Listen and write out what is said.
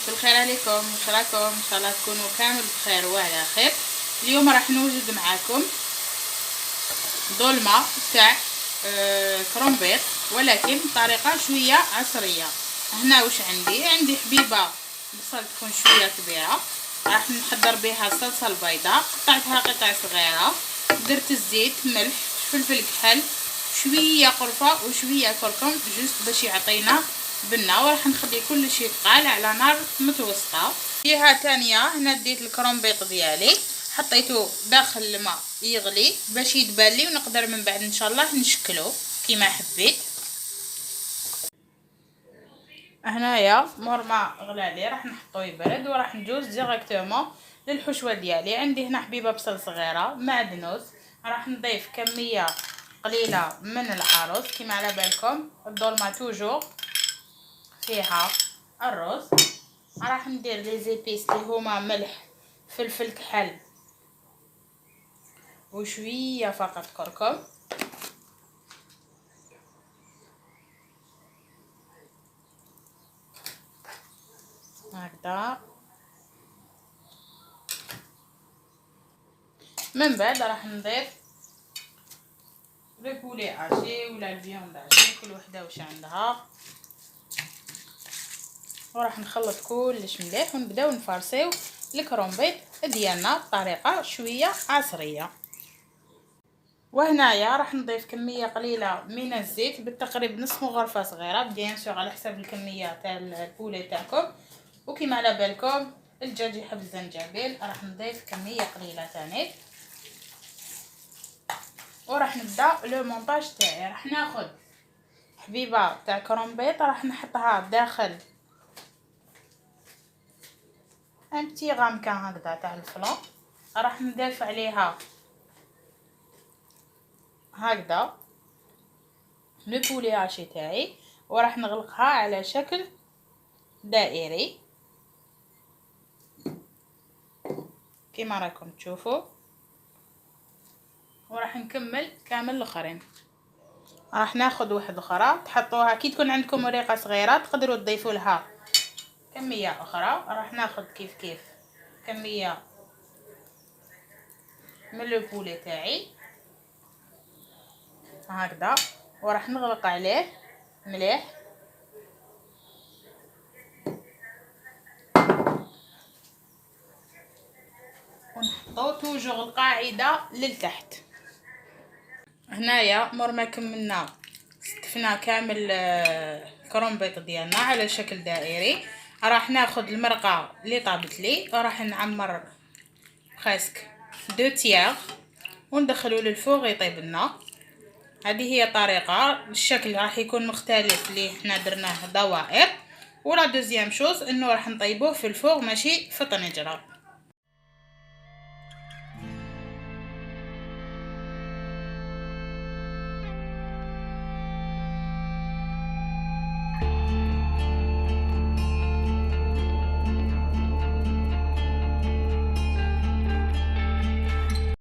مساء الخير عليكم، واش راكم؟ ان شاء الله تكونوا كامل بخير وعلى خير. اليوم راح نوجد معاكم ظلمه تاع كرومبيط، ولكن بطريقه شويه عصريه. هنا واش عندي حبيبه بصل تكون شويه كبيره، راح نحضر بها الصلصه البيضاء، قطعتها قطع صغيره، درت الزيت، ملح، فلفل كحل، شويه قرفه وشويه كركم جوست باش يعطينا بنه. وراح نخلي كل شيء يتقال على نار متوسطه. جهه ثانيه هنا ديت الكرومبيط ديالي، حطيته داخل الماء يغلي باش يدبل لي، ونقدر من بعد ان شاء الله نشكله كيما حبيت. هنايا مور ما غلالي راح نحطوه يبرد، وراح ندوز ديريكتومون للحشوه ديالي. عندي هنا حبيبه بصل صغيره، معدنوس، راح نضيف كميه قليله من الارز. كيما على بالكم الظلمه توجور فيها الرز. راح ندير لي زيبيس اللي هما ملح، فلفل كحل، وشويه فقط كركم. هكذا من بعد راح نضيف لو بولي عاشي ولا الفيوند عاشي، كل وحده واش عندها، وراح نخلط كلش مليح ونبداو نفرسيو الكرومبيط ديالنا بطريقه شويه عصريه. وهنايا راح نضيف كميه قليله من الزيت، بالتقريب نص مغرفه صغيره، بيان سور على حسب الكميه تاع البولي تاعكم. وكيما على بالكم الدجاج يحب الزنجبيل، راح نضيف كميه قليله ثاني. وراح نبدا لو مونتاج تاعي. راح ناخذ حبيبه تاع كرومبيط، راح نحطها داخل ان بتي غامكان هكذا تاع الفلون، راح نضيف عليها هكذا لو بولي هاشي تاعي، وراح نغلقها على شكل دائري كيما راكم تشوفوا. وراح نكمل كامل الاخرين. راح ناخذ واحد اخرى تحطوها كي تكون عندكم وريقه صغيره، تقدروا تضيفوا لها كميه اخرى. راح ناخذ كيف كميه من لو بولي تاعي هكذا، وراح نغلق عليه مليح. ونحطو توجور القاعده للتحت. هنايا مور ما كملنا ستفنا كامل الكرومبيط ديالنا على شكل دائري، راح ناخذ المرقه اللي طابت لي، وراح نعمر بريسك 2 وندخلو للفوغ يطيب لنا. هذه هي طريقه، الشكل راح يكون مختلف اللي احنا درناه دوائر. ولا دوزيام شوز انه راح نطيبوه في الفوغ ماشي في طنجره.